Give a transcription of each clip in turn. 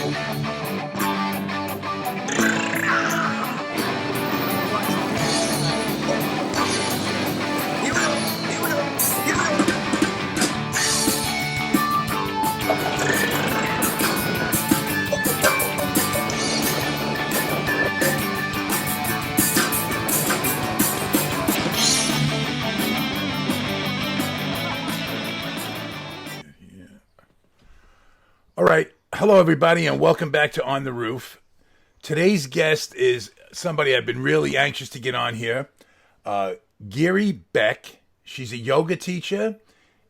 All right. Hello, everybody, and welcome back to On the Roof. Today's guest is somebody I've been really anxious to get on here. Giri Bek. She's a yoga teacher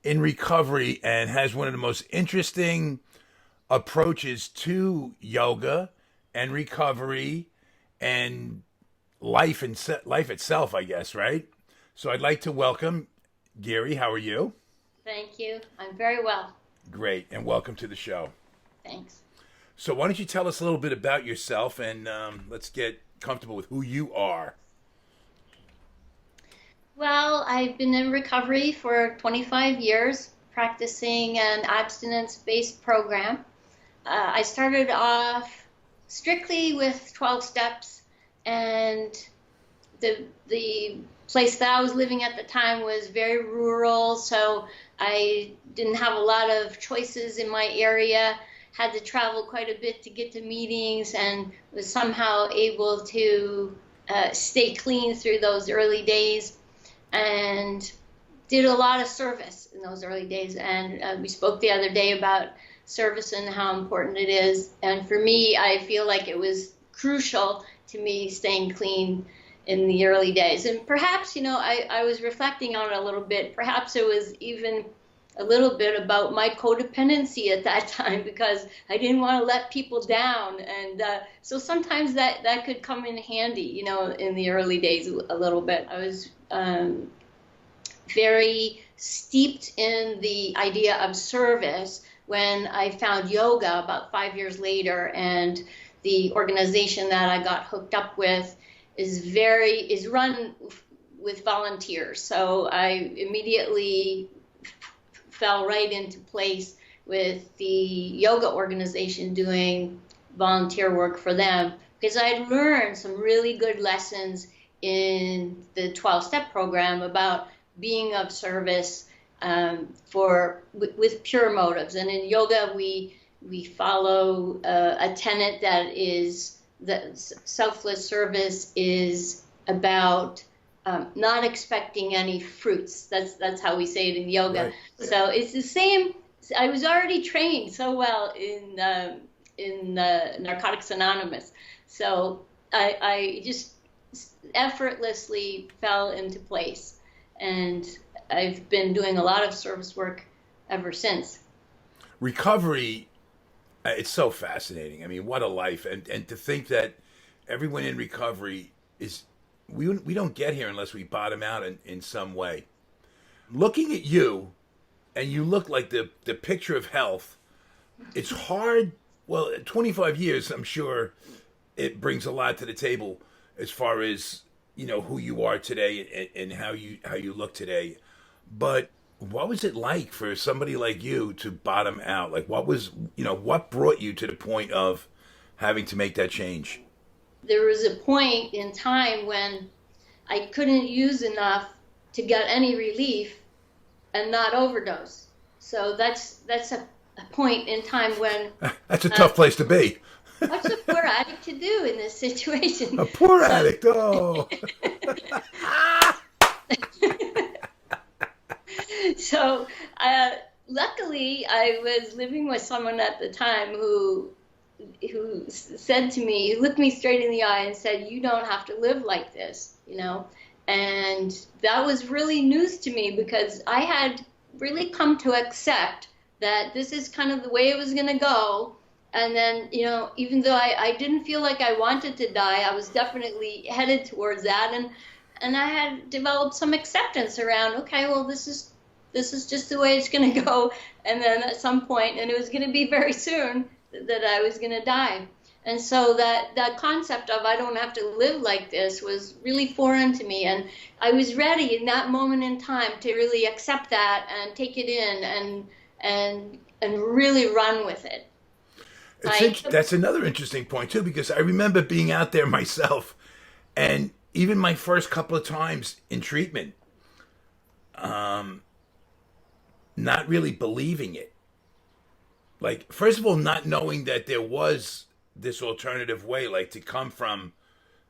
in recovery and has one of the most interesting approaches to yoga and recovery and life and life itself, I guess, right? So I'd like to welcome Giri. How are you? Thank you. I'm very well. Great, and welcome to the show. Thanks. So why don't you tell us a little bit about yourself, and let's get comfortable with who you are. Well, I've been in recovery for 25 years, practicing an abstinence-based program. I started off strictly with 12 steps, and the place that I was living at the time was very rural, so I didn't have a lot of choices in my area. Had to travel quite a bit to get to meetings, and was somehow able to stay clean through those early days, and did a lot of service in those early days. And we spoke the other day about service and how important it is. And for me, I feel like it was crucial to me staying clean in the early days. And perhaps, I was reflecting on it a little bit. Perhaps it was even a little bit about my codependency at that time, because I didn't want to let people down. And so sometimes that could come in handy, in the early days a little bit. I was very steeped in the idea of service when I found yoga about 5 years later, and the organization that I got hooked up with is run with volunteers. So I immediately fell right into place with the yoga organization doing volunteer work for them, because I'd learned some really good lessons in the 12-step program about being of service with pure motives. And in yoga, we follow a tenet that is that selfless service is about not expecting any fruits. That's how we say it in yoga. Right. So it's the same. I was already trained so well in Narcotics Anonymous, so I just effortlessly fell into place, and I've been doing a lot of service work ever since. Recovery, it's so fascinating. I mean, what a life, and to think that everyone in recovery is. We don't get here unless we bottom out in some way. Looking at you, and you look like the picture of health, it's hard. Well, 25 years, I'm sure it brings a lot to the table as far as, who you are today and how you look today. But what was it like for somebody like you to bottom out? Like, what brought you to the point of having to make that change? There was a point in time when I couldn't use enough to get any relief and not overdose. So that's a point in time when... That's a tough place to be. What's a poor addict to do in this situation? A poor addict, oh. So luckily I was living with someone at the time who said to me, he looked me straight in the eye and said, "You don't have to live like this," and that was really news to me, because I had really come to accept that this is kind of the way it was going to go. And then, even though I didn't feel like I wanted to die, I was definitely headed towards that, and I had developed some acceptance around, okay, well, this is just the way it's going to go, and then at some point, and it was going to be very soon, that I was going to die. And so that concept of I don't have to live like this was really foreign to me. And I was ready in that moment in time to really accept that and take it in and really run with it. I That's another interesting point too, because I remember being out there myself, and even my first couple of times in treatment, not really believing it. Like, first of all, not knowing that there was this alternative way, like to come from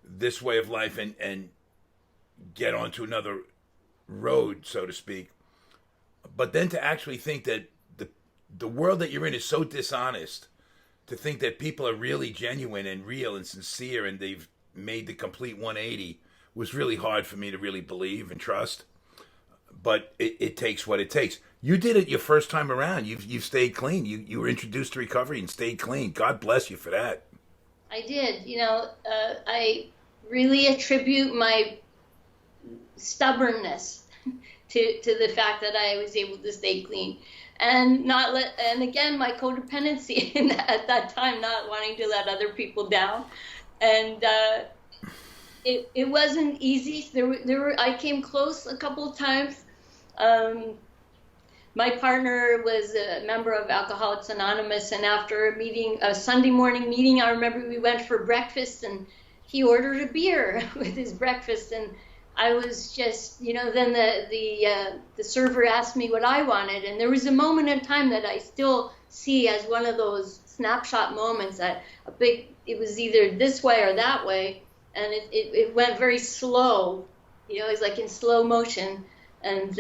this way of life and get onto another road, so to speak. But then to actually think that the world that you're in is so dishonest, to think that people are really genuine and real and sincere and they've made the complete 180 was really hard for me to really believe and trust. But it takes what it takes. You did it your first time around. You've stayed clean. You were introduced to recovery and stayed clean. God bless you for that. I did. I really attribute my stubbornness to the fact that I was able to stay clean, and not let, and again, my codependency at that time, not wanting to let other people down, and it wasn't easy. I came close a couple of times. My partner was a member of Alcoholics Anonymous, and after a Sunday morning meeting, I remember we went for breakfast, and he ordered a beer with his breakfast, and I was just, then the server asked me what I wanted, and there was a moment in time that I still see as one of those snapshot moments that it was either this way or that way, and it went very slow, it was like in slow motion, and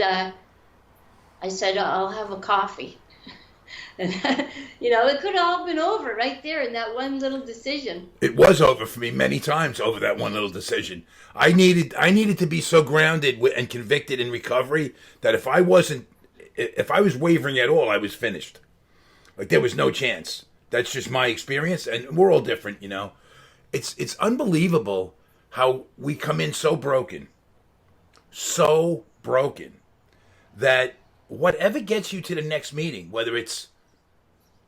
I said, I'll have a coffee. And, it could have all been over right there in that one little decision. It was over for me many times over that one little decision. I needed to be so grounded and convicted in recovery that if I was wavering at all, I was finished. Like, there was no chance. That's just my experience, and we're all different, It's unbelievable how we come in so broken that whatever gets you to the next meeting, whether it's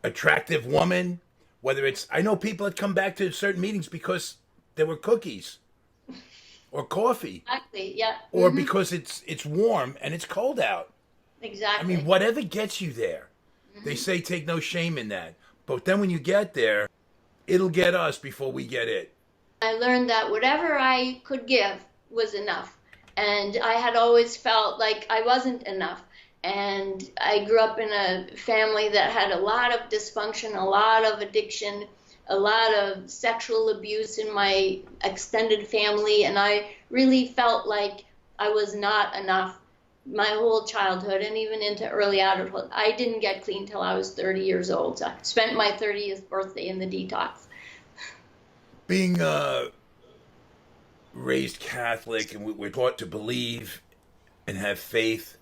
attractive woman, I know people that come back to certain meetings because there were cookies or coffee. Exactly, yeah. Or because it's warm and it's cold out. Exactly. I mean, whatever gets you there. They say take no shame in that. But then when you get there, it'll get us before we get it. I learned that whatever I could give was enough. And I had always felt like I wasn't enough. And I grew up in a family that had a lot of dysfunction, a lot of addiction, a lot of sexual abuse in my extended family. And I really felt like I was not enough my whole childhood and even into early adulthood. I didn't get clean till I was 30 years old. So I spent my 30th birthday in the detox. Being raised Catholic, and we're taught to believe and have faith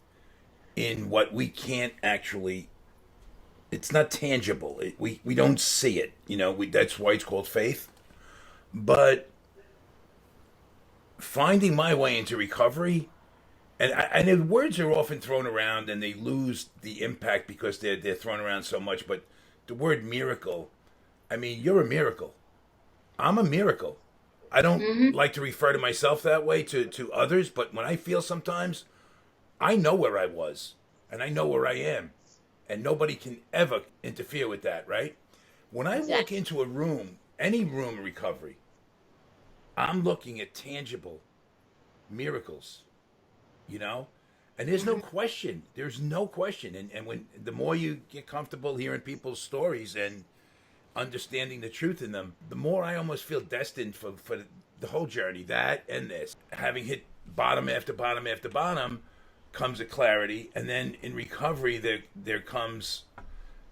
in what we can't actually, it's not tangible. We don't see it. That's why it's called faith. But finding my way into recovery, and the words are often thrown around and they lose the impact because they're thrown around so much. But the word miracle, I mean, you're a miracle. I'm a miracle. I don't like to refer to myself that way to others, but when I feel sometimes, I know where I was, and I know where I am, and nobody can ever interfere with that, right? When I walk into a room, any room of recovery, I'm looking at tangible miracles, and there's no question. There's no question. And when the more you get comfortable hearing people's stories and understanding the truth in them, the more I almost feel destined for the whole journey, that and this. Having hit bottom after bottom after bottom, comes a clarity, and then in recovery there comes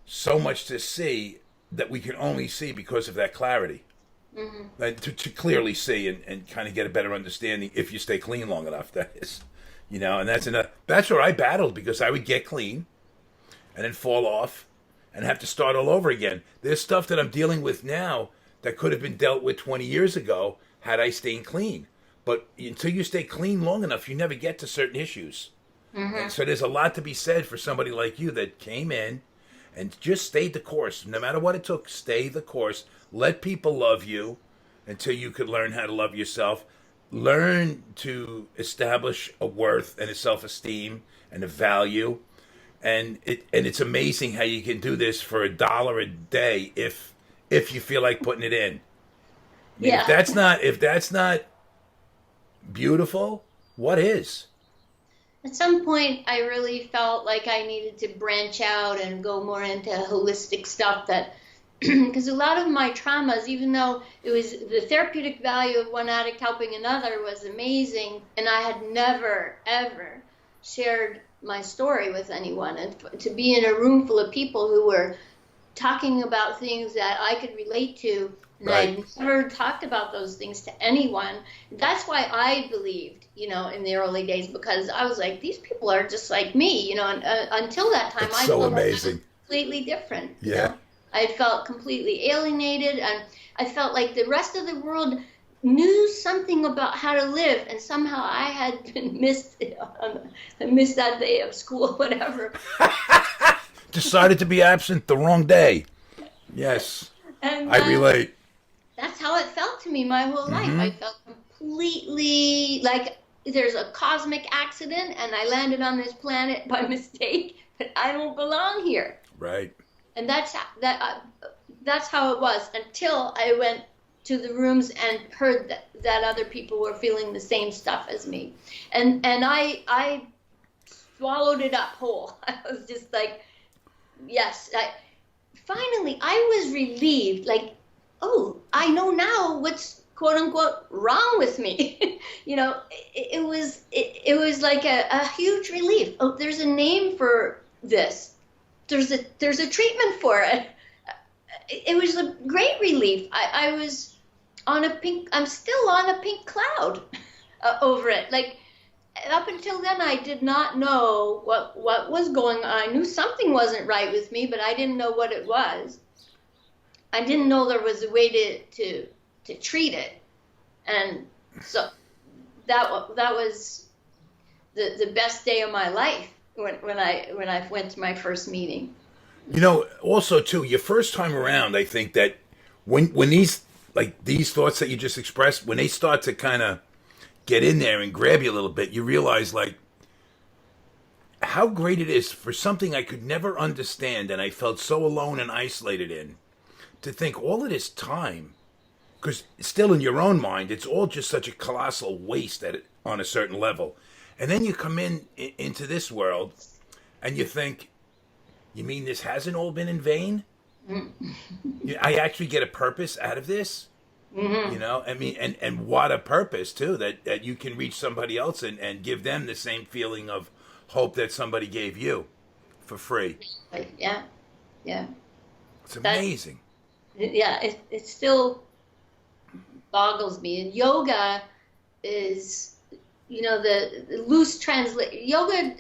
so much to see that we can only see because of that clarity. Like, to clearly see and kind of get a better understanding if you stay clean long enough, that is. And that's where I battled, because I would get clean and then fall off and have to start all over again. There's stuff that I'm dealing with now that could have been dealt with 20 years ago had I stayed clean. But until you stay clean long enough, you never get to certain issues. And so there's a lot to be said for somebody like you that came in and just stayed the course. No matter what it took, stay the course. Let people love you until you could learn how to love yourself. Learn to establish a worth and a self-esteem and a value. And it's amazing how you can do this for $1 a day if if you feel like putting it in. I mean, Yeah. if that's not beautiful, what is? At some point, I really felt like I needed to branch out and go more into holistic stuff that, because a lot of my traumas, even though it was the therapeutic value of one addict helping another was amazing, and I had never, ever shared my story with anyone. And to be in a room full of people who were talking about things that I could relate to, and Right. I never talked about those things to anyone. That's why I believed, in the early days, because I was like, these people are just like me, and until that time, It's I so felt like I was amazing. completely different. Yeah. I felt completely alienated, and I felt like the rest of the world knew something about how to live, and somehow I had been missed that day of school, whatever. Decided to be absent the wrong day. Yes, And I relate. that's how it felt to me my whole life. I felt completely like there's a cosmic accident and I landed on this planet by mistake, but I don't belong here. Right. And that's how it was until I went to the rooms and heard that other people were feeling the same stuff as me. And I swallowed it up whole. I was just like, yes. Finally, I was relieved. Like, oh, I know now what's quote unquote wrong with me. It was like a huge relief. Oh, there's a name for this. There's a treatment for it. It was a great relief. I'm still on a pink cloud over it. Like, up until then, I did not know what was going on. I knew something wasn't right with me, but I didn't know what it was. I didn't know there was a way to treat it, and so that was the best day of my life when I went to my first meeting. Also too, your first time around, I think that when these thoughts that you just expressed, when they start to kind of get in there and grab you a little bit, you realize like how great it is for something I could never understand and I felt so alone and isolated in, to think all of this time, because still in your own mind, it's all just such a colossal waste on a certain level. And then you come into this world and you think, you mean this hasn't all been in vain? I actually get a purpose out of this? Mm-hmm. I mean, and what a purpose too, that you can reach somebody else and give them the same feeling of hope that somebody gave you for free. Yeah. It's amazing. It still boggles me. And yoga is, the loose translate. Yoga,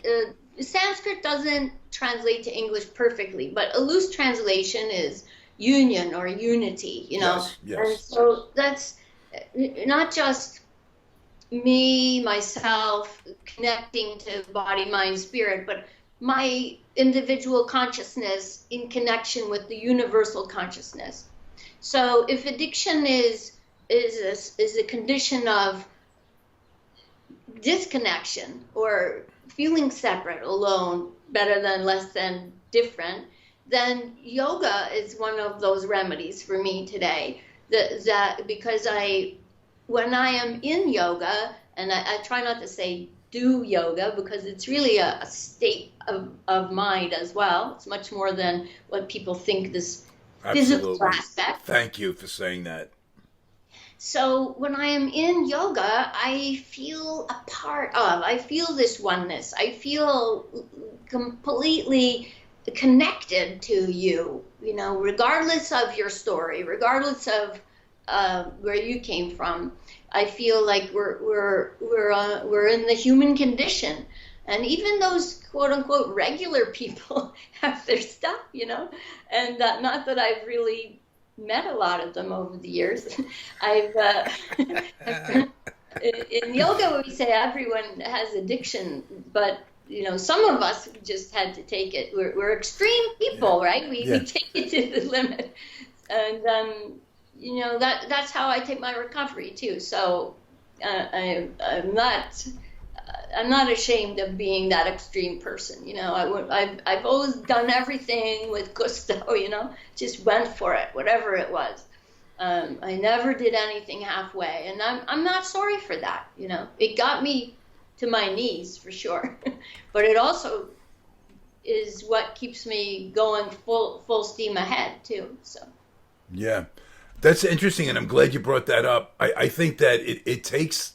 Sanskrit doesn't translate to English perfectly, but a loose translation is union or unity, Yes. And so that's not just me, myself, connecting to body, mind, spirit, but my individual consciousness in connection with the universal consciousness. So if addiction is a condition of disconnection or feeling separate, alone, better than, less than, different, then yoga is one of those remedies for me today. That because when I am in yoga, and I try not to say do yoga because it's really a state of mind as well. It's much more than what people think this Absolutely. physical aspect. Thank you for saying that. So when I am in yoga, I feel a part of, I feel this oneness. I feel completely connected to you, regardless of your story, regardless of where you came from. I feel like we're in the human condition, and even those quote unquote regular people have their stuff, and not that I've really met a lot of them over the years. I've in yoga we say everyone has addiction, but some of us just had to take it. We're extreme people, right? We take it to the limit, and that's how I take my recovery too. So I'm not I'm not ashamed of being that extreme person. I've always done everything with gusto. Just went for it, whatever it was. I never did anything halfway, and I'm not sorry for that. It got me to my knees for sure, but it also is what keeps me going full steam ahead too. So Yeah, that's interesting, and I'm glad you brought that up. I think that it takes,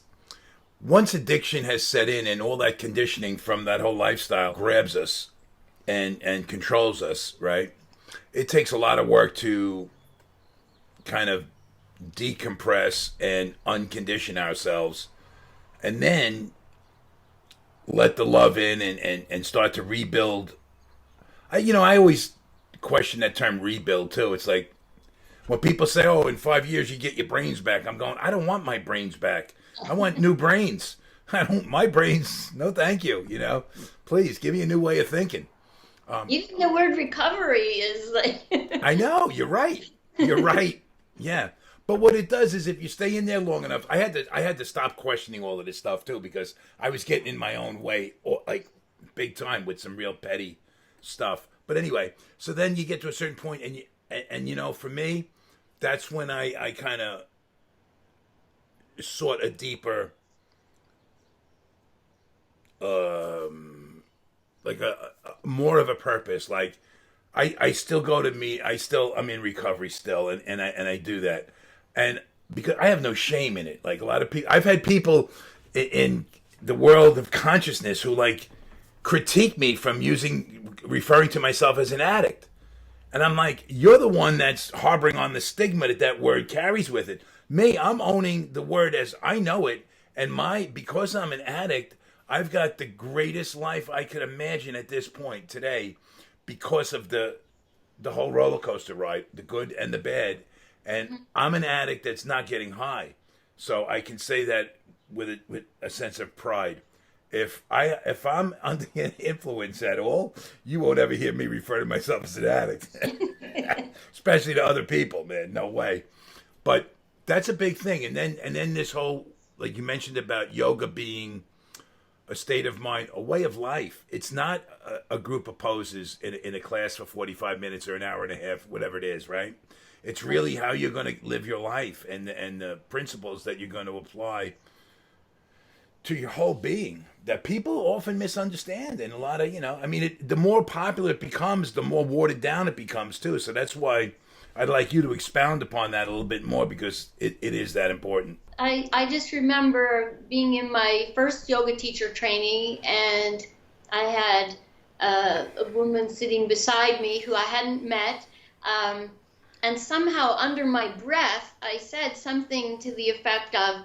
once addiction has set in and all that conditioning from that whole lifestyle grabs us and controls us, right? It takes a lot of work to kind of decompress and uncondition ourselves, and then let the love in and start to rebuild. I always question that term rebuild too. It's like when people say, "Oh, in 5 years you get your brains back." I'm going, I don't want my brains back. I want new brains. I don't my brains. No, thank you. Please give me a new way of thinking. even the word recovery is like I know you're right. You're right. Yeah. But what it does is if you stay in there long enough, I had to stop questioning all of this stuff too because I was getting in my own way, like big time with some real petty stuff. But anyway, so then you get to a certain point, and for me, that's when I kind of sought a deeper, like a more of a purpose. Like I still go to meet. I'm in recovery still, and I do that, and because I have no shame in it. Like a lot of people, I've had people in the world of consciousness who like critique me from referring to myself as an addict. And I'm like, you're the one that's harboring on the stigma that word carries with it. Me, I'm owning the word as I know it. And because I'm an addict, I've got the greatest life I could imagine at this point today because of the whole roller coaster ride, the good and the bad. And I'm an addict that's not getting high. So I can say that with a sense of pride. If I'm under influence at all, you won't ever hear me refer to myself as an addict, especially to other people. Man, no way. But that's a big thing. And then this whole, like you mentioned about yoga being a state of mind, a way of life. It's not a group of poses in a class for 45 minutes or an hour and a half, whatever it is, right? It's really how you're going to live your life and the principles that you're going to apply to your whole being that people often misunderstand. And a lot of, the more popular it becomes, the more watered down it becomes too. So that's why I'd like you to expound upon that a little bit more because it is that important. I just remember being in my first yoga teacher training, and I had a woman sitting beside me who I hadn't met. And somehow under my breath, I said something to the effect of,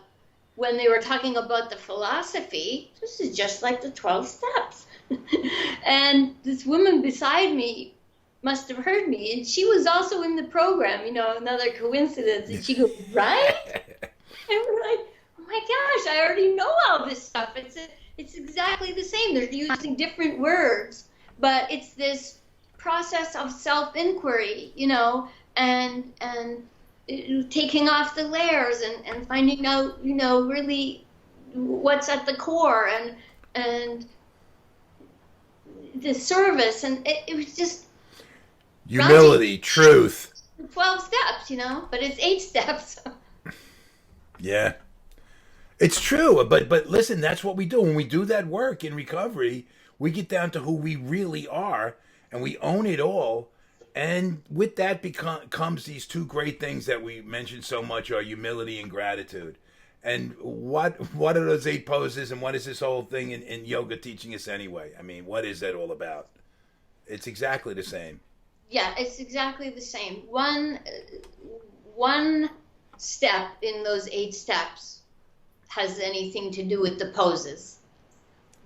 when they were talking about the philosophy, this is just like the 12 steps. And this woman beside me must have heard me, and she was also in the program, another coincidence. And she goes, right? And we're like, oh my gosh, I already know all this stuff. It's exactly the same. They're using different words, but it's this process of self-inquiry, and taking off the layers and finding out, really what's at the core and the service. And it was just humility, truth. 12 steps, but it's 8 steps. Yeah, it's true. But listen, that's what we do. When we do that work in recovery, we get down to who we really are and we own it all. And with that comes these two great things that we mentioned so much are humility and gratitude. And what are those 8 poses and what is this whole thing in yoga teaching us anyway? I mean, what is that all about? It's exactly the same. Yeah, it's exactly the same. One step in those 8 steps has anything to do with the poses.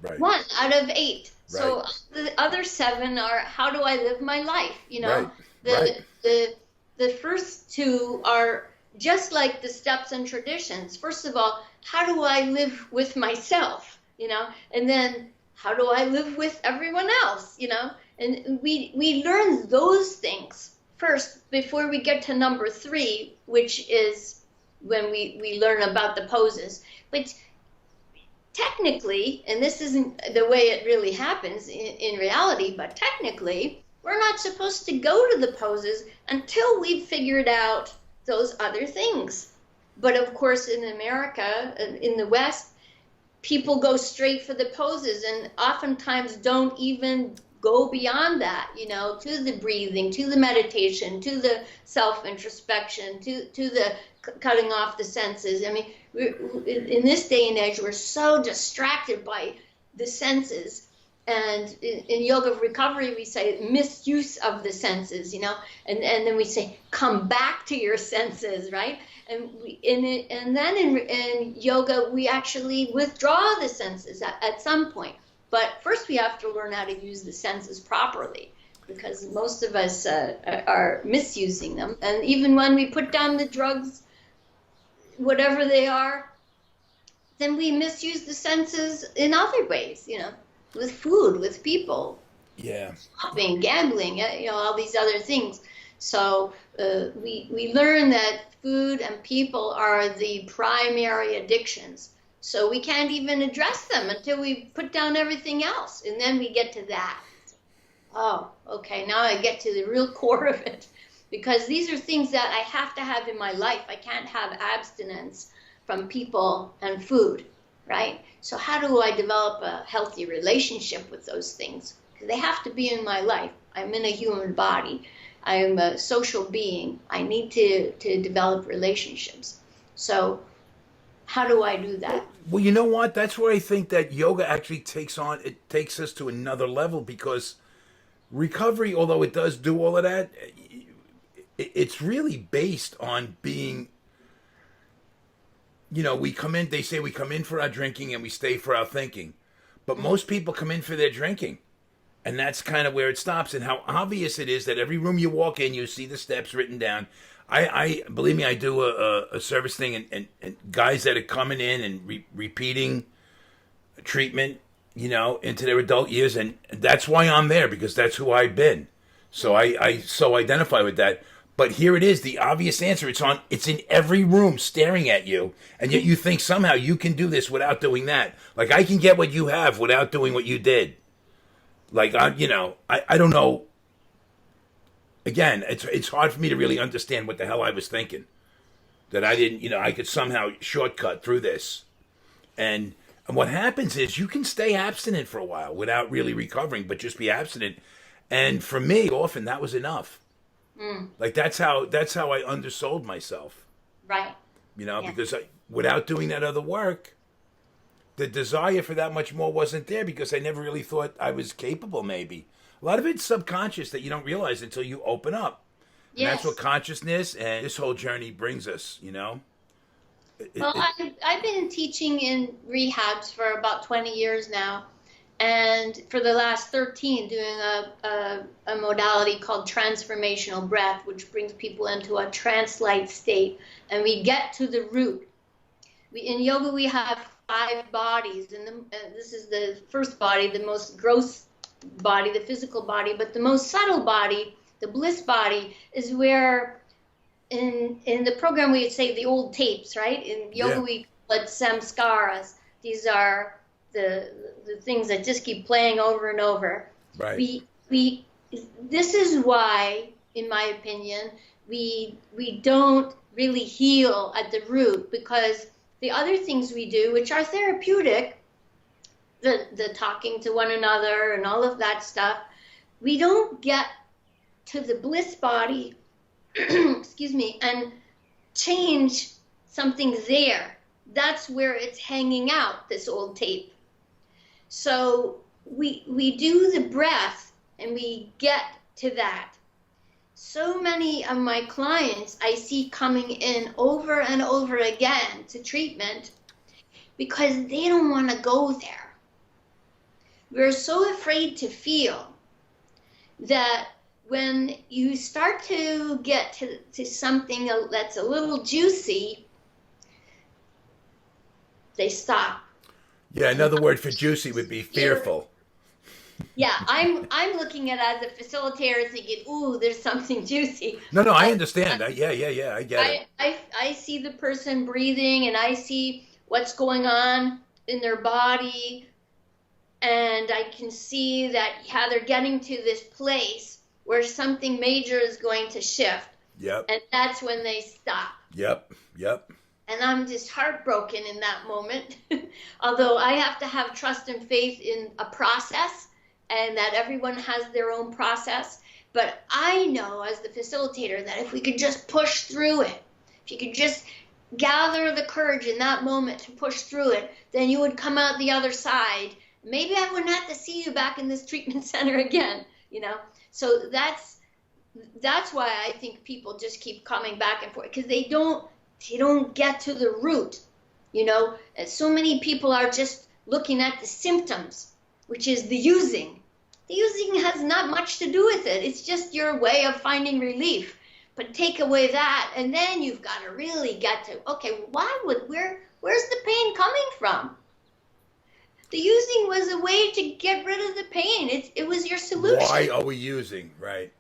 Right. 1 out of 8. Right. So the other 7 are how do I live my life? Right. The first 2 are just like the steps and traditions. First of all, how do I live with myself? And then how do I live with everyone else? And we learn those things first before we get to number 3, which is when we learn about the poses. But technically, and this isn't the way it really happens in reality, but technically, we're not supposed to go to the poses until we've figured out those other things. But of course, in America, in the West, people go straight for the poses and oftentimes don't even go beyond that, to the breathing, to the meditation, to the self-introspection, to the cutting off the senses. I mean, in this day and age, we're so distracted by the senses. And in yoga recovery, we say misuse of the senses, and then we say, come back to your senses, right? And then in yoga, we actually withdraw the senses at some point. But first, we have to learn how to use the senses properly, because most of us are misusing them. And even when we put down the drugs, whatever they are, then we misuse the senses in other ways, with food, with people, shopping, gambling, all these other things. So we learn that food and people are the primary addictions. So we can't even address them until we put down everything else. And then we get to that. Oh, okay, now I get to the real core of it. Because these are things that I have to have in my life. I can't have abstinence from people and food, right? So how do I develop a healthy relationship with those things? Because they have to be in my life. I'm in a human body. I'm a social being. I need to develop relationships. So how do I do that? Well, you know what? That's where I think that yoga actually takes us to another level, because recovery, although it does do all of that, it's really based on being, we come in, they say we come in for our drinking and we stay for our thinking. But most people come in for their drinking. And that's kind of where it stops. And how obvious it is that every room you walk in, you see the steps written down. I believe me, I do a service thing, and guys that are coming in and repeating treatment, into their adult years. And that's why I'm there, because that's who I've been. So I so identify with that. But here it is, the obvious answer. It's in every room staring at you. And yet you think somehow you can do this without doing that. Like, I can get what you have without doing what you did. Like, I don't know. Again, it's hard for me to really understand what the hell I was thinking. That I didn't, I could somehow shortcut through this. And what happens is you can stay abstinent for a while without really recovering, but just be abstinent. And for me, often that was enough. Like, that's how I undersold myself. Right. Because without doing that other work, the desire for that much more wasn't there, because I never really thought I was capable, maybe. A lot of it's subconscious that you don't realize until you open up. And Yes. that's what consciousness and this whole journey brings us, I've been teaching in rehabs for about 20 years now. And for the last 13, doing a modality called transformational breath, which brings people into a trance-like state. And we get to the root. In yoga, we have 5 bodies. And this is the first body, the most gross body, the physical body. But the most subtle body, the bliss body, is where in the program we would say the old tapes, right? In yoga, we call it samskaras. These are the things that just keep playing over and over. Right. This is why, in my opinion, we don't really heal at the root, because the other things we do, which are therapeutic, the talking to one another and all of that stuff, we don't get to the bliss body, excuse me, and change something there. That's where it's hanging out, this old tape. So we do the breath and we get to that. So many of my clients I see coming in over and over again to treatment because they don't want to go there. We're so afraid to feel that when you start to get to something that's a little juicy, they stop. Yeah, another word for juicy would be fearful. Yeah, I'm looking at it as a facilitator thinking, ooh, there's something juicy. No, I understand. Yeah, I get it. I see the person breathing and I see what's going on in their body, and I can see that how they're getting to this place where something major is going to shift. Yep. And that's when they stop. Yep. Yep. And I'm just heartbroken in that moment. Although I have to have trust and faith in a process and that everyone has their own process. But I know as the facilitator that if we could just push through it, if you could just gather the courage in that moment to push through it, then you would come out the other side. Maybe I wouldn't have to see you back in this treatment center again, you know? So that's why I think people just keep coming back and forth, because they don't get to the root, you know? And so many people are just looking at the symptoms, which is the using. The using has not much to do with it. It's just your way of finding relief. But take away that, and then you've got to really get to, okay, where's the pain coming from? The using was a way to get rid of the pain. It was your solution. Why are we using, right?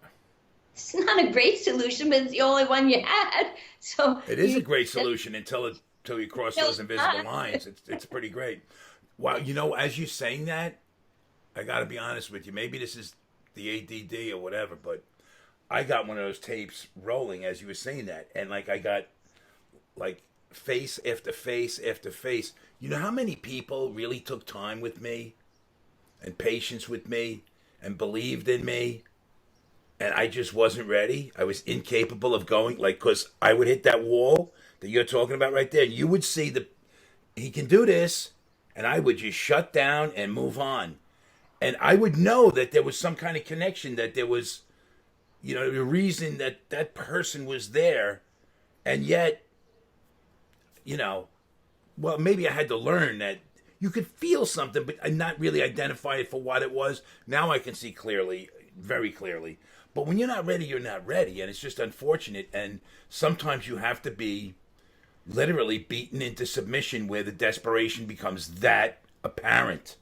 It's not a great solution, but it's the only one you had. So it is a great solution until you cross those invisible lines. It's pretty great. Wow, you know, as you're saying that, I got to be honest with you. Maybe this is the ADD or whatever, but I got one of those tapes rolling as you were saying that, and like I got like face after face after face. You know how many people really took time with me and patience with me and believed in me, and I just wasn't ready. I was incapable of going, like, because I would hit that wall that you're talking about right there. You would see he can do this, and I would just shut down and move on. And I would know that there was some kind of connection, that there was, you know, the reason that person was there. And yet, you know, well, maybe I had to learn that you could feel something, but not really identify it for what it was. Now I can see clearly, very clearly. But when you're not ready, you're not ready. And it's just unfortunate. And sometimes you have to be literally beaten into submission where the desperation becomes that apparent.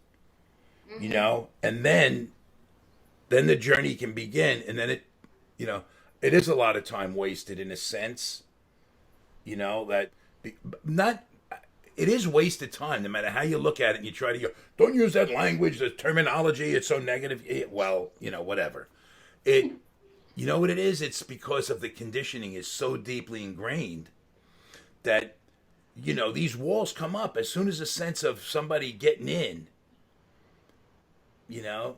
You know, and then the journey can begin, and then it, you know, it is a lot of time wasted in a sense, you know, that it is wasted time no matter how you look at it, and you try to go, don't use that language, the terminology, it's so negative. Well, you know, whatever. You know what it is? It's because of the conditioning is so deeply ingrained that, you know, these walls come up as soon as a sense of somebody getting in. You know,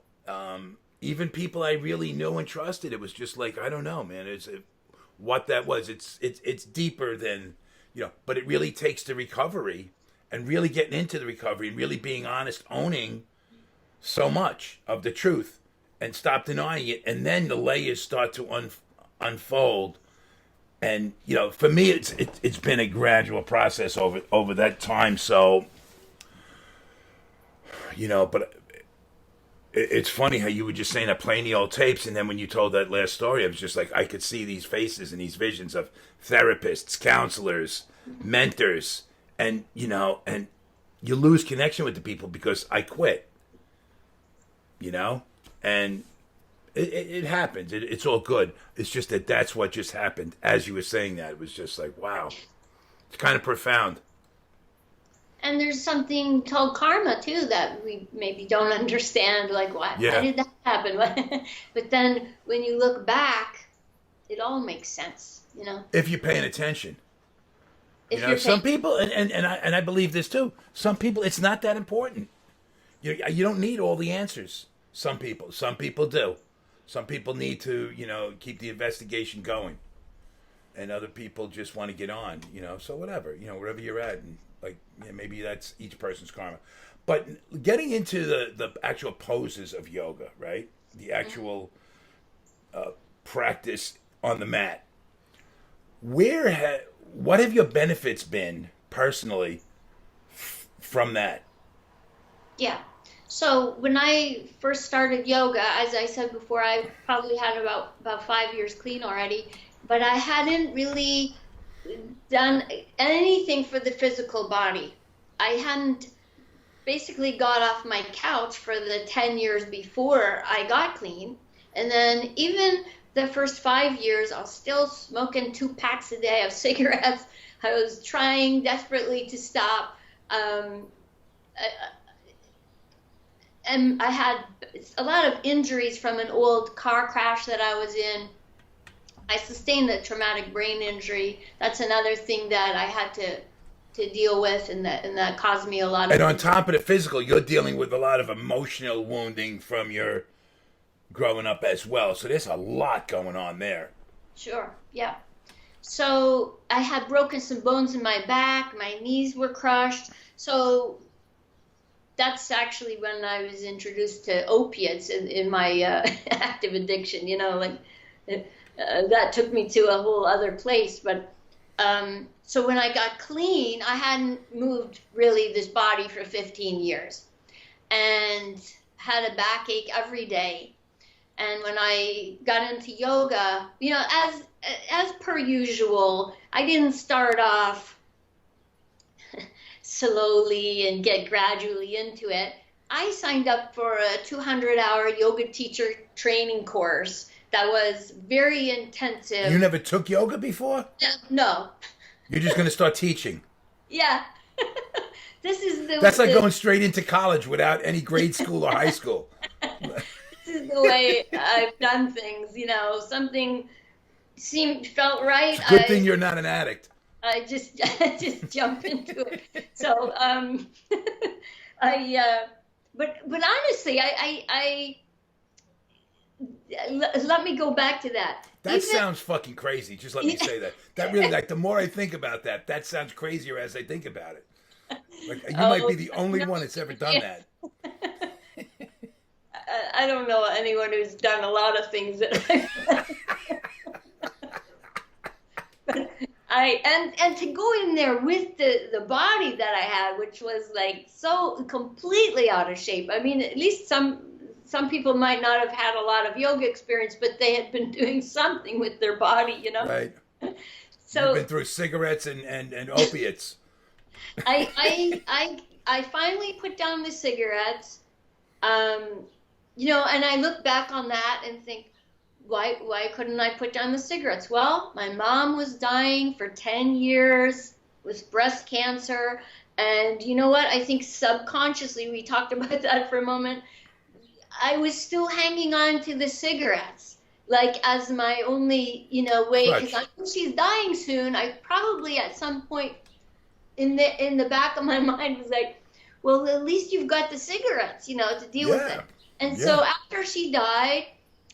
even people I really knew and trusted, it was just like, I don't know, man. What that was. It's deeper than, you know. But it really takes the recovery and really getting into the recovery and really being honest, owning so much of the truth and stop denying it, and then the layers start to unfold. And you know, for me, it's been a gradual process over that time. So, you know, but. It's funny how you were just saying that, playing the old tapes, and then when you told that last story, I was just like, I could see these faces and these visions of therapists, counselors, mentors, and, you know, and you lose connection with the people because I quit, you know, and it happens. It's all good. It's just that's what just happened. As you were saying that, it was just like, wow, it's kind of profound. And there's something called karma too that we maybe don't understand. Like, why did that happen? But then when you look back, it all makes sense. You know, if you're paying attention. You know, some people, and I believe this too. Some people, it's not that important. You don't need all the answers. Some people do. Some people need to, you know, keep the investigation going, and other people just want to get on. You know, so whatever. You know, wherever you're at. And, like, yeah, maybe that's each person's karma. But getting into the actual poses of yoga, right? The actual practice on the mat. What have your benefits been personally from that? Yeah. So when I first started yoga, as I said before, I probably had about 5 years clean already, but I hadn't really done anything for the physical body. I hadn't basically got off my couch for the 10 years before I got clean. And then even the first 5 years, I was still smoking 2 packs a day of cigarettes. I was trying desperately to stop. and I had a lot of injuries from an old car crash that I was in. I sustained a traumatic brain injury. That's another thing that I had to deal with, and that caused me a lot of. And on top of the physical, you're dealing with a lot of emotional wounding from your growing up as well. So there's a lot going on there. Sure, yeah. So I had broken some bones in my back. My knees were crushed. So that's actually when I was introduced to opiates in my active addiction. Like that took me to a whole other place. But so when I got clean, I hadn't moved really this body for 15 years, and had a backache every day. And when I got into yoga, as per usual, I didn't start off slowly and get gradually into it. I signed up for a 200-hour yoga teacher training course that was very intensive. You never took yoga before? No. You're just going to start teaching? Yeah. That's like going straight into college without any grade school or high school. This is the way I've done things. Something felt right. Good thing you're not an addict. I just jump into it. So but honestly, I let me go back to that. That sounds fucking crazy. Just let me say that. That really, like, the more I think about that, that sounds crazier as I think about it. Like, you might be the only one that's ever done that. I don't know anyone who's done a lot of things that and to go in there with the body that I had, which was like so completely out of shape. I mean, at least some people might not have had a lot of yoga experience, but they had been doing something with their body, Right. So you've been through cigarettes and opiates. I finally put down the cigarettes. And I look back on that and think, why couldn't I put down the cigarettes? Well, my mom was dying for 10 years with breast cancer. And you know what? I think subconsciously, we talked about that for a moment, I was still hanging on to the cigarettes, like as my only, way, because I know she's dying soon. I probably at some point in the back of my mind was like, well, at least you've got the cigarettes, to deal with it. And so after she died,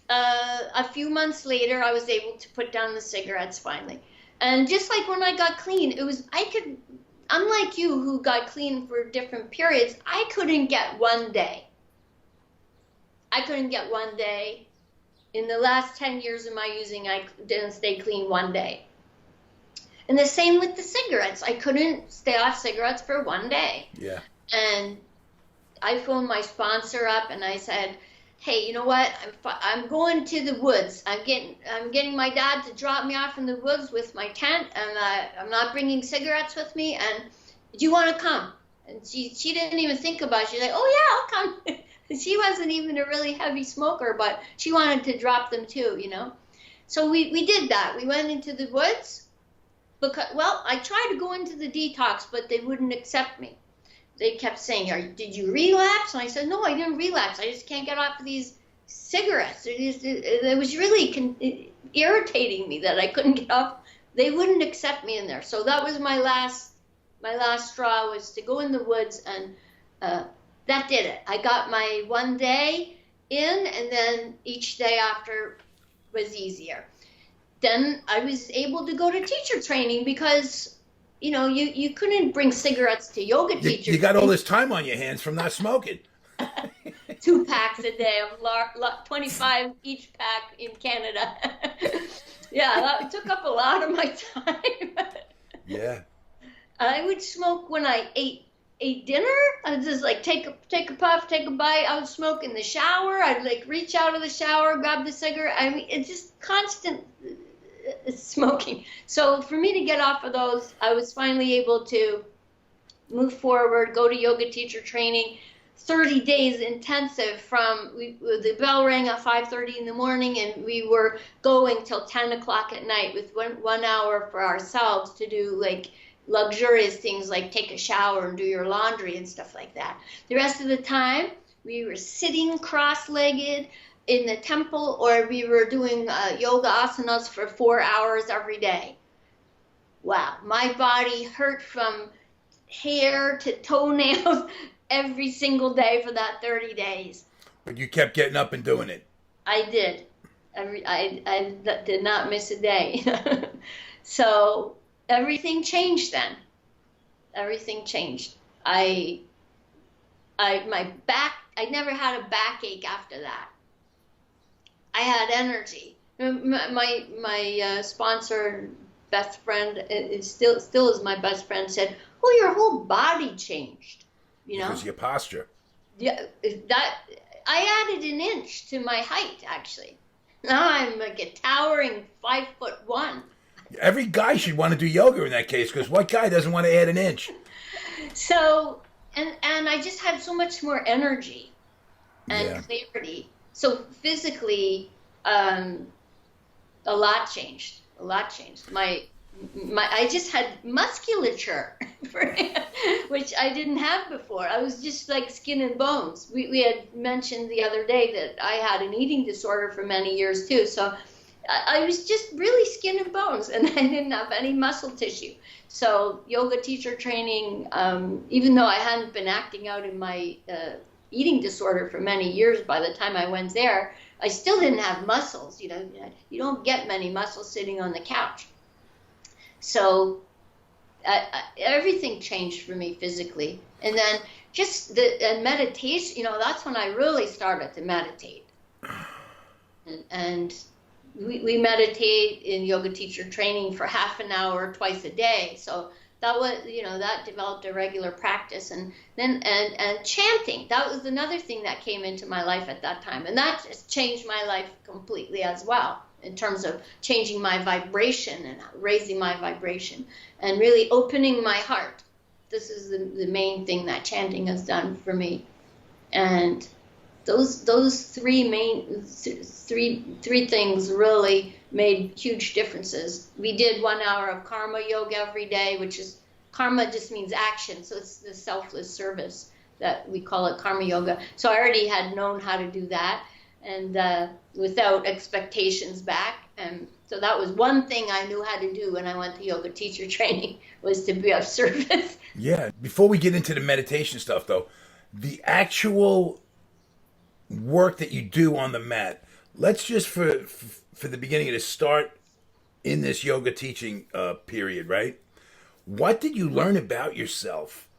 a few months later, I was able to put down the cigarettes finally. And just like when I got clean, unlike you who got clean for different periods, I couldn't get one day. In the last 10 years of my using, I didn't stay clean one day. And the same with the cigarettes. I couldn't stay off cigarettes for one day. Yeah. And I phoned my sponsor up and I said, hey, you know what? I'm going to the woods. I'm getting my dad to drop me off in the woods with my tent, and I'm not bringing cigarettes with me. And do you want to come? And she didn't even think about it. She's like, oh yeah, I'll come. She wasn't even a really heavy smoker, but she wanted to drop them too, So we did that. We went into the woods because, I tried to go into the detox, but they wouldn't accept me. They kept saying, did you relapse? And I said, no, I didn't relapse. I just can't get off of these cigarettes. It was really irritating me that I couldn't get off. They wouldn't accept me in there. So that was my last straw, was to go in the woods, and that did it. I got my one day in, and then each day after was easier. Then I was able to go to teacher training because you couldn't bring cigarettes to yoga teachers. You got all this time on your hands from not smoking. 2 packs a day of 25 each pack in Canada. Yeah, that took up a lot of my time. Yeah. I would smoke when I ate dinner. I would just like take a puff, take a bite. I would smoke in the shower. I'd like reach out of the shower, grab the cigarette. I mean, it's just constant smoking. So for me to get off of those, I was finally able to move forward, go to yoga teacher training, 30 days intensive the bell rang at 5:30 in the morning, and we were going till 10 o'clock at night with one hour for ourselves to do like luxurious things like take a shower and do your laundry and stuff like that. The rest of the time, we were sitting cross-legged in the temple, or we were doing yoga asanas for 4 hours every day. Wow, my body hurt from hair to toenails every single day for that 30 days. But you kept getting up and doing it. I did. I did not miss a day. So everything changed then. Everything changed. I never had a backache after that. I had energy. My sponsor, best friend, is still is my best friend, said, "Oh, your whole body changed." You know, because of your posture. Yeah, that I added an inch to my height actually. Now I'm like a towering 5'1". Every guy should want to do yoga in that case, because what guy doesn't want to add an inch? So, and I just had so much more energy and clarity. So physically, a lot changed. A lot changed. I just had musculature, which I didn't have before. I was just like skin and bones. We had mentioned the other day that I had an eating disorder for many years too. So I was just really skin and bones, and I didn't have any muscle tissue. So yoga teacher training, even though I hadn't been acting out in my eating disorder for many years by the time I went there, I still didn't have muscles. You know, you don't get many muscles sitting on the couch. So everything changed for me physically. And then just the meditation, you know, that's when I really started to meditate. And we meditate in yoga teacher training for half an hour twice a day. So that was, you know, that developed a regular practice. And then and chanting, that was another thing that came into my life at that time. And that just changed my life completely as well, in terms of changing my vibration and raising my vibration and really opening my heart. This is the main thing that chanting has done for me. And those three things really made huge differences. We did 1 hour of karma yoga every day, which is, karma just means action. So it's the selfless service that we call it, karma yoga. So I already had known how to do that, and without expectations back. And so that was one thing I knew how to do when I went to yoga teacher training, was to be of service. Yeah. Before we get into the meditation stuff, though, the actual work that you do on the mat, let's just for the beginning to start in this yoga teaching period, right? What did you learn about yourself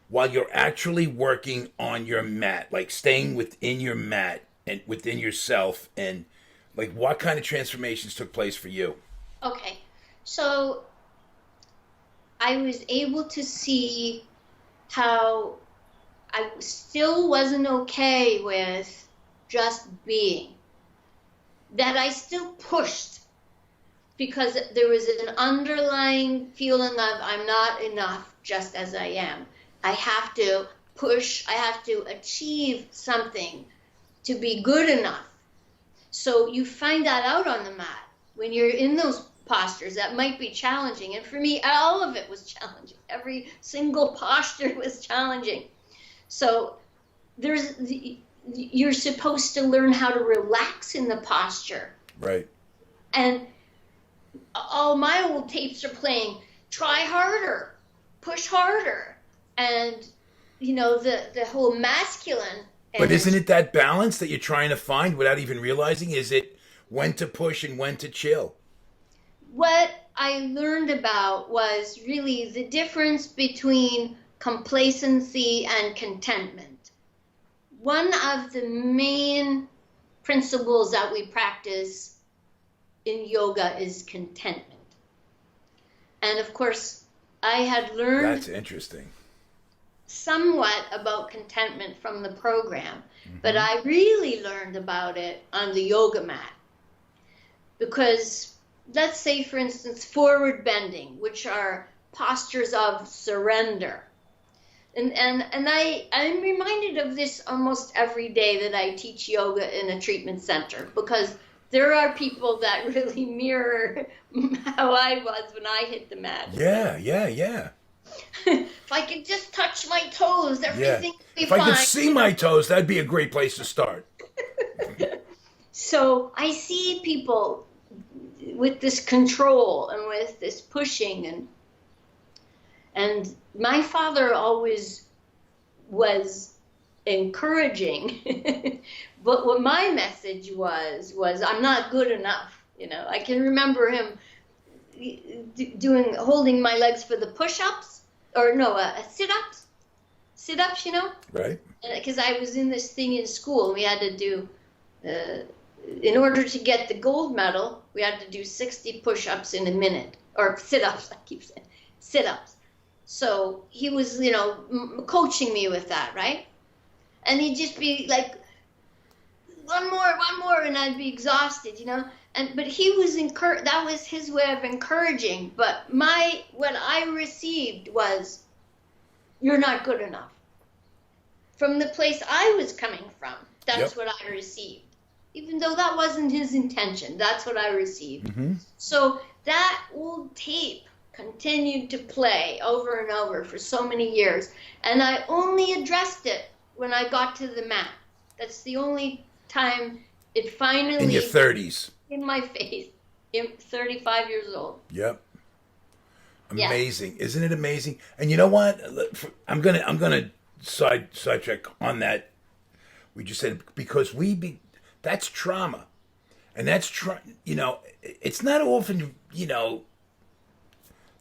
while you're actually working on your mat, like staying within your mat and within yourself, and like what kind of transformations took place for you? Okay, so I was able to see how I still wasn't okay with just being. That I still pushed, because there was an underlying feeling of I'm not enough just as I am. I have to push, I have to achieve something to be good enough. So you find that out on the mat. When you're in those postures, that might be challenging. And for me, all of it was challenging. Every single posture was challenging. So you're supposed to learn how to relax in the posture. Right. And all my old tapes are playing, try harder, push harder. And, you know, the whole masculine. But isn't it that balance that you're trying to find without even realizing? Is it when to push and when to chill? What I learned about was really the difference between complacency and contentment. One of the main principles that we practice in yoga is contentment. And of course, I had learned... That's interesting. Somewhat about contentment from the program, but I really learned about it on the yoga mat. Because let's say, for instance, forward bending, which are postures of surrender. And I'm reminded of this almost every day that I teach yoga in a treatment center, because there are people that really mirror how I was when I hit the mat. Yeah, yeah, yeah. If I could just touch my toes, Yeah. everything would be If I could fine. see my toes, that'd be a great place to start. So I see people with this control and with this pushing, and my father always was encouraging. But what my message was I'm not good enough. I can remember him holding my legs for the push-ups, or no, sit-ups, Right. because I was in this thing in school, and we had to do, in order to get the gold medal, we had to do 60 push-ups in a minute, or sit-ups, I keep saying, sit-ups. So he was, coaching me with that, right? And he'd just be like, one more, and I'd be exhausted, but he was that was his way of encouraging. But what I received was, you're not good enough. From the place I was coming from, that's what I received. Even though that wasn't his intention, that's what I received. Mm-hmm. So that old tape continued to play over and over for so many years. And I only addressed it when I got to the mat. That's the only time it finally... In your 30s. In my face. I'm 35 years old. Yep. Amazing. Yeah. Isn't it amazing? And you know what? I'm gonna sidetrack on that. We just said, because that's trauma. And that's it's not often,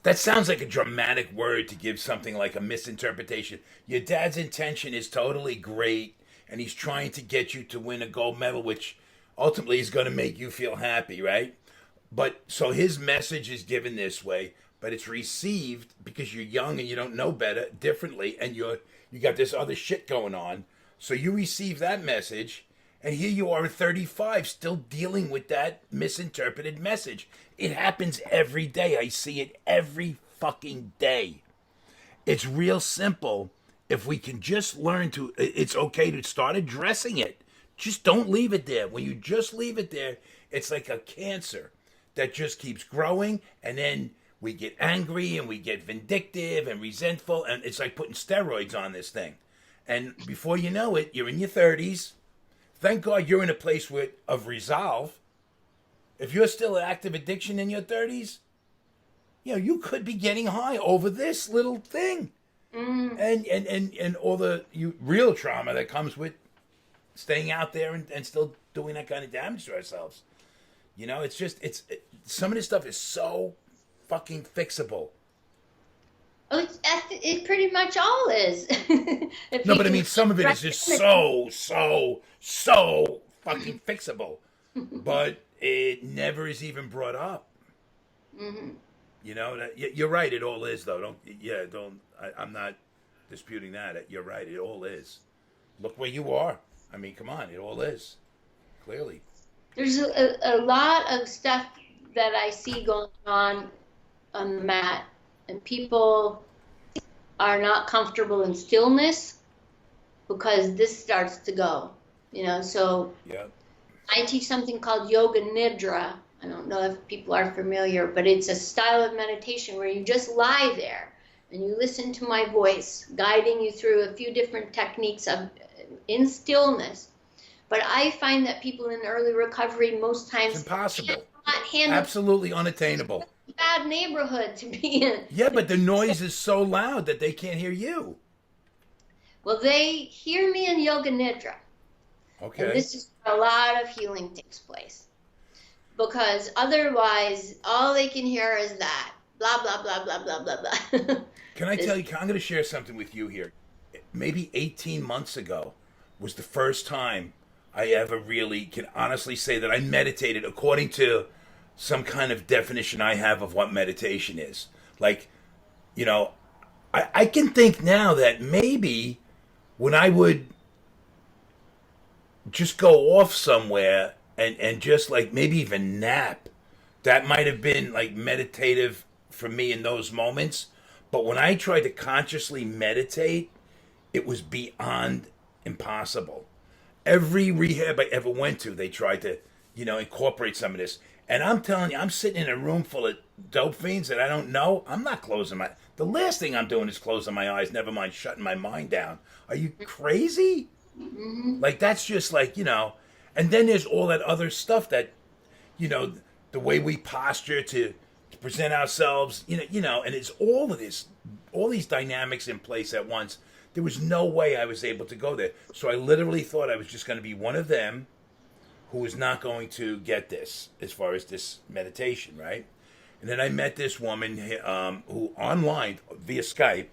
that sounds like a dramatic word to give something like a misinterpretation. Your dad's intention is totally great, and he's trying to get you to win a gold medal, which ultimately is going to make you feel happy, right? But so his message is given this way, but it's received because you're young and you don't know better differently, and you got this other shit going on. So you receive that message, and here you are at 35 still dealing with that misinterpreted message. It happens every day. I see it every fucking day. It's real simple. If we can just learn it's okay to start addressing it. Just don't leave it there. When you just leave it there, it's like a cancer that just keeps growing, and then we get angry and we get vindictive and resentful, and it's like putting steroids on this thing. And before you know it, you're in your 30s. Thank God you're in a place of resolve. If you're still an active addiction in your 30s, you could be getting high over this little thing. And all the real trauma that comes with staying out there and still doing that kind of damage to ourselves. Some of this stuff is so fucking fixable. It pretty much all is. No, but I mean, some of it is just so fucking fixable. But it never is even brought up. Mm-hmm. You're right. It all is, though. I'm not disputing that. You're right. It all is. Look where you are. I mean, come on. It all is. Clearly. There's a lot of stuff that I see going on the mat, and people are not comfortable in stillness because this starts to go. So yeah. I teach something called yoga nidra. I don't know if people are familiar, but it's a style of meditation where you just lie there and you listen to my voice, guiding you through a few different techniques in stillness. But I find that people in early recovery most times it's impossible. cannot handle Absolutely unattainable. Bad neighborhood to be in. Yeah, but the noise is so loud that they can't hear you. Well, they hear me in yoga nidra. Okay. And this is where a lot of healing takes place. Because otherwise, all they can hear is that. Blah, blah, blah, blah, blah, blah, blah. Can I tell you, I'm going to share something with you here. Maybe 18 months ago was the first time I ever really can honestly say that I meditated according to some kind of definition I have of what meditation is. Like, I can think now that maybe when I would just go off somewhere and just like maybe even nap, that might have been like meditative for me in those moments. But when I tried to consciously meditate, it was beyond impossible. Every rehab I ever went to, they tried to incorporate some of this. And I'm telling you, I'm sitting in a room full of dope fiends that I don't know. I'm not closing my. The last thing I'm doing is closing my eyes. Never mind shutting my mind down. Are you crazy? Mm-hmm. Like that's just like And then there's all that other stuff that, you know, the way we posture to present ourselves. And it's all of this, all these dynamics in place at once. There was no way I was able to go there. So I literally thought I was just going to be one of them who is not going to get this as far as this meditation, right? And then I met this woman who online via Skype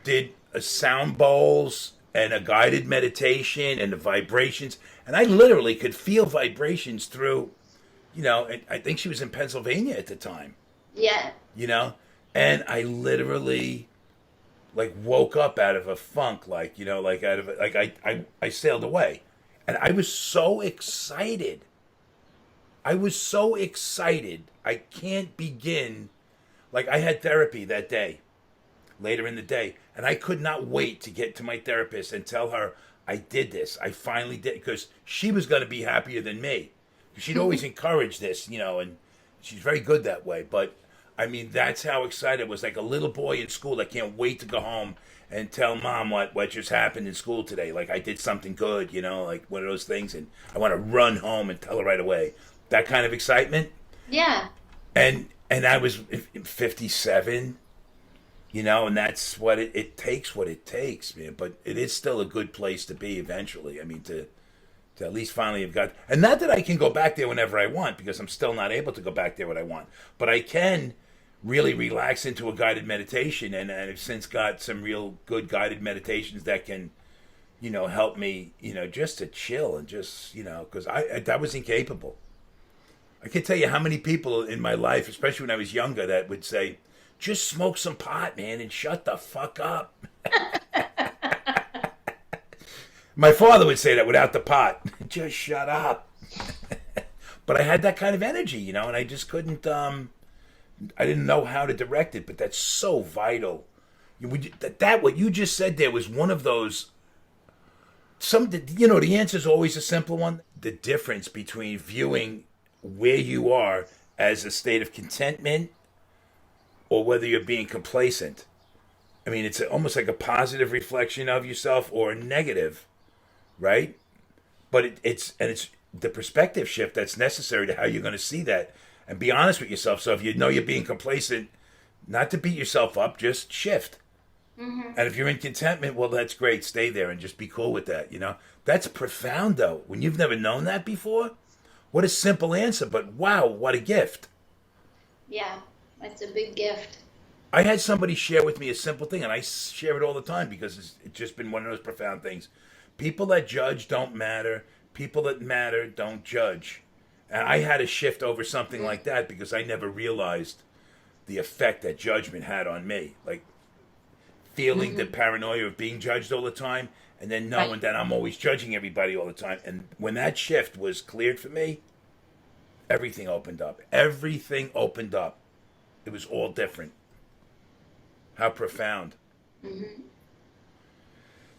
did a sound bowls and a guided meditation and the vibrations, and I literally could feel vibrations through. And I think she was in Pennsylvania at the time. Yeah. And I literally like woke up out of a funk, like out of like I sailed away. And I was so excited. I was so excited. I can't begin. Like, I had therapy that day, later in the day, and I could not wait to get to my therapist and tell her I did this. I finally did, because she was going to be happier than me. She'd always encouraged this, and she's very good that way. But, I mean, that's how excited I was. Like a little boy in school that can't wait to go home and tell mom what just happened in school today. Like I did something good, like one of those things, and I want to run home and tell her right away. That kind of excitement. Yeah. And I was 57, and that's what it takes. What it takes, man. But it is still a good place to be eventually. I mean, to at least finally have got, and not that I can go back there whenever I want, because I'm still not able to go back there when I want, but I can really relax into a guided meditation, and I've since got some real good guided meditations that can, help me, just to chill and just, because I was incapable. I can tell you how many people in my life, especially when I was younger, that would say, just smoke some pot, man, and shut the fuck up. My father would say that without the pot, just shut up. But I had that kind of energy, and I just couldn't, I didn't know how to direct it, but that's so vital. That what you just said there was one of those. The answer is always a simple one. The difference between viewing where you are as a state of contentment or whether you're being complacent. I mean, it's almost like a positive reflection of yourself or a negative, right? But it's the perspective shift that's necessary to how you're going to see that. And be honest with yourself. So if you know you're being complacent, not to beat yourself up, just shift. Mm-hmm. And if you're in contentment, well, that's great. Stay there and just be cool with that. That's profound, though. When you've never known that before, what a simple answer. But wow, what a gift. Yeah, it's a big gift. I had somebody share with me a simple thing, and I share it all the time because it's just been one of those profound things. People that judge don't matter. People that matter don't judge. And I had to shift over something like that because I never realized the effect that judgment had on me. Like feeling the paranoia of being judged all the time, and then knowing that I'm always judging everybody all the time. And when that shift was cleared for me, everything opened up. Everything opened up. It was all different. How profound. Mm-hmm.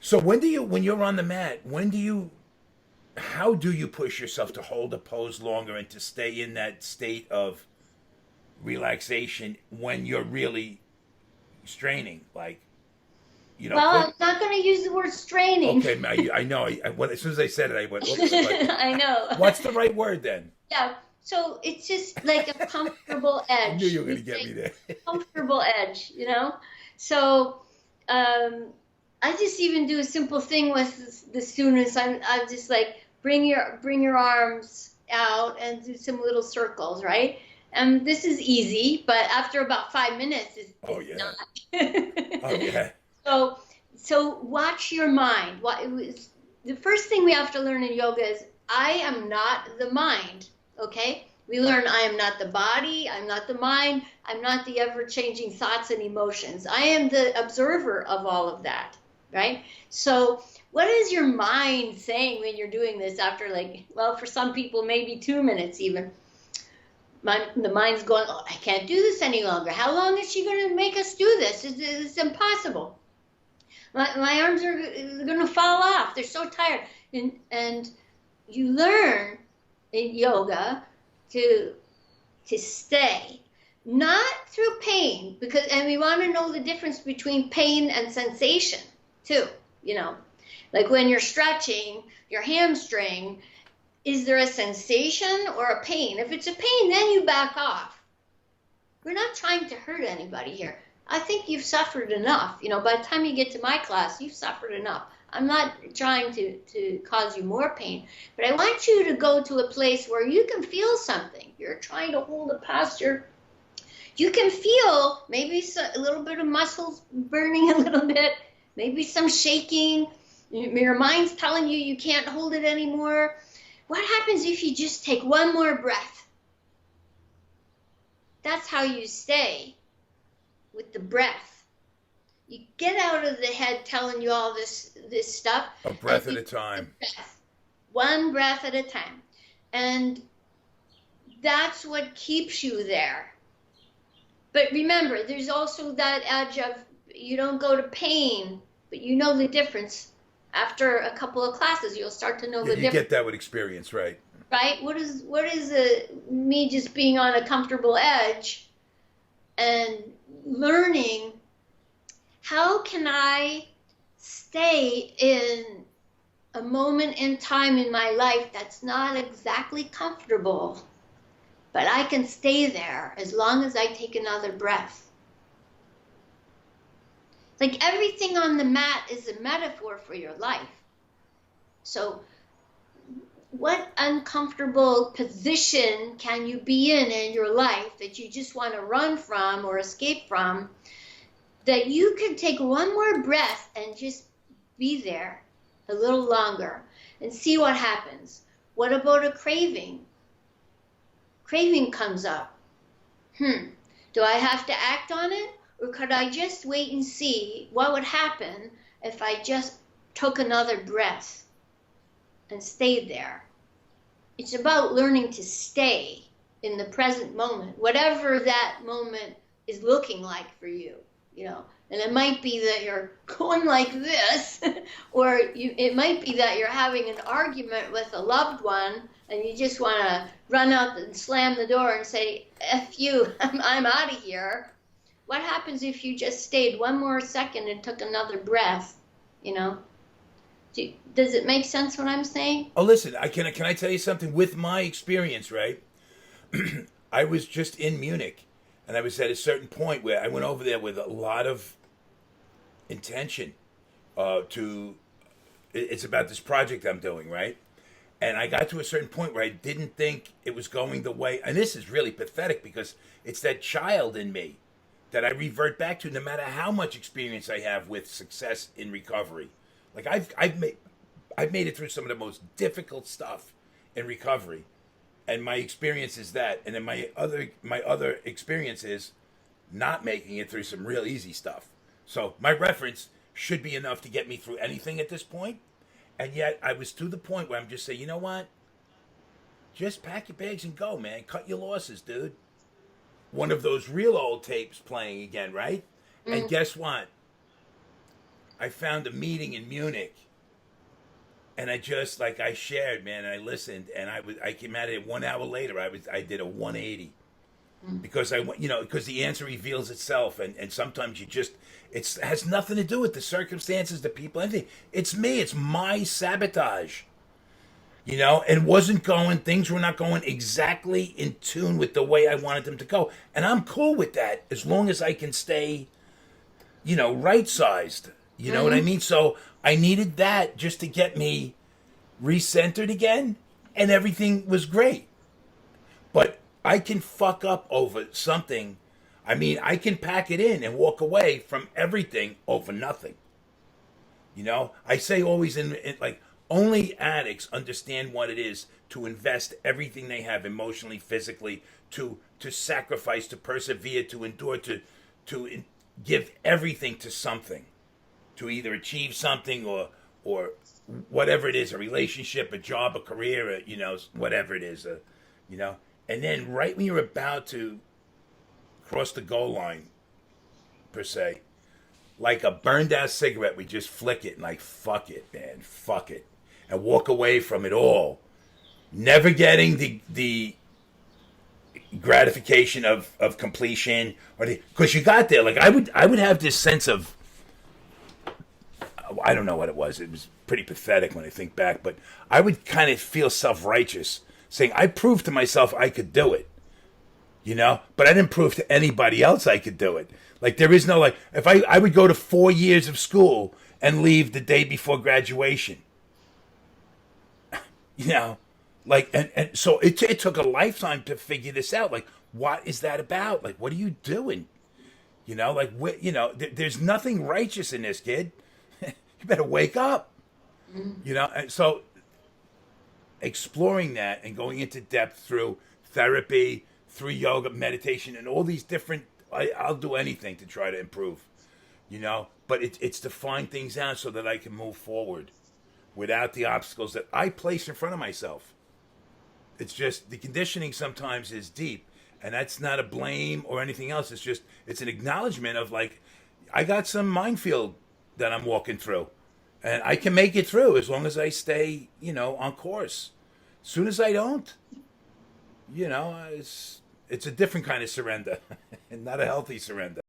So when you're on the mat, how do you push yourself to hold a pose longer and to stay in that state of relaxation when you're really straining? Like, Well, I'm not going to use the word straining. Okay, I know. As soon as I said it, I went, oops, I know. What's the right word then? Yeah. So it's just like a comfortable edge. I knew you were going to get me there. Comfortable edge, So I just even do a simple thing with the students. I'm just like, bring your arms out and do some little circles, right? And this is easy, but after about 5 minutes, it's not. Oh yeah. So watch your mind. The first thing we have to learn in yoga is I am not the mind. Okay. We learn I am not the body. I'm not the mind. I'm not the ever-changing thoughts and emotions. I am the observer of all of that, right? So what is your mind saying when you're doing this after, for some people, maybe 2 minutes even? The mind's going, oh, I can't do this any longer. How long is she going to make us do this? It's impossible. My arms are going to fall off. They're so tired. And you learn in yoga to stay, not through pain, because and we want to know the difference between pain and sensation too, you know. Like when you're stretching your hamstring, is there a sensation or a pain? If it's a pain, then you back off. We're not trying to hurt anybody here. I think you've suffered enough. You know, by the time you get to my class, you've suffered enough. I'm not trying to cause you more pain, but I want you to go to a place where you can feel something. You're trying to hold a posture. You can feel maybe a little bit of muscles burning a little bit, maybe some shaking. Your mind's telling you you can't hold it anymore. What happens if you just take one more breath? That's how you stay, with the breath. You get out of the head telling you all this stuff. A breath at a time. One breath at a time. And that's what keeps you there. But remember, there's also that edge of you don't go to pain, but you know the difference. After a couple of classes, you'll start to know the difference. You get that with experience, right? Right? What is me just being on a comfortable edge and learning, how can I stay in a moment in time in my life that's not exactly comfortable, but I can stay there as long as I take another breath. Like everything on the mat is a metaphor for your life. So what uncomfortable position can you be in your life that you just want to run from or escape from, that you can take one more breath and just be there a little longer and see what happens? What about a craving? Craving comes up. Do I have to act on it? Or could I just wait and see what would happen if I just took another breath and stayed there? It's about learning to stay in the present moment, whatever that moment is looking like for you, you know. And it might be that you're going like this, or it might be that you're having an argument with a loved one and you just want to run out and slam the door and say, F you, I'm out of here. What happens if you just stayed one more second and took another breath, you know? Does it make sense what I'm saying? Oh, listen, can I tell you something? With my experience, right? I was just in Munich, and I was at a certain point where I went over there with a lot of intention it's about this project I'm doing, right? And I got to a certain point where I didn't think it was going the way, and this is really pathetic because it's that child in me that I revert back to no matter how much experience I have with success in recovery. Like I've made it through some of the most difficult stuff in recovery, and my experience is that. And then my other experience is not making it through some real easy stuff. So my reference should be enough to get me through anything at this point. And yet I was to the point where I'm just saying, you know what? Just pack your bags and go, man. Cut your losses, dude. One of those real old tapes playing again, right? And guess what? I found a meeting in Munich, and I just I shared, man. And I listened, and I came at it 1 hour later. I did a 180 because because the answer reveals itself, and sometimes it has nothing to do with the circumstances, the people, anything. It's me. It's my sabotage. And things were not going exactly in tune with the way I wanted them to go. And I'm cool with that as long as I can stay, right sized. You know what I mean? So I needed that just to get me recentered again, and everything was great. But I can fuck up over something. I mean, I can pack it in and walk away from everything over nothing. I say always only addicts understand what it is to invest everything they have emotionally, physically, to sacrifice, to persevere, to endure, to give everything to something, to either achieve something or whatever it is, a relationship, a job, a career, whatever it is, And then right when you're about to cross the goal line, per se, like a burned out cigarette, we just flick it and fuck it, man, fuck it. And walk away from it all. never getting the gratification of completion, or because you got there. Like I would have this sense of, I don't know what it was. It was pretty pathetic when I think back, but I would kind of feel self-righteous, saying I proved to myself I could do it, but I didn't prove to anybody else I could do it. Like there is no, like, if I would go to 4 years of school and leave the day before graduation, you know, like, and so it took a lifetime to figure this out. Like, what is that about? Like, what are you doing? Like, there's nothing righteous in this, kid. You better wake up. And so exploring that and going into depth through therapy, through yoga, meditation, and all these different, I'll do anything to try to improve, but it's to find things out so that I can move forward without the obstacles that I place in front of myself. It's just the conditioning sometimes is deep, and that's not a blame or anything else. It's an acknowledgement of, like, I got some minefield that I'm walking through, and I can make it through as long as I stay, on course. As soon as I don't, it's a different kind of surrender, and not a healthy surrender.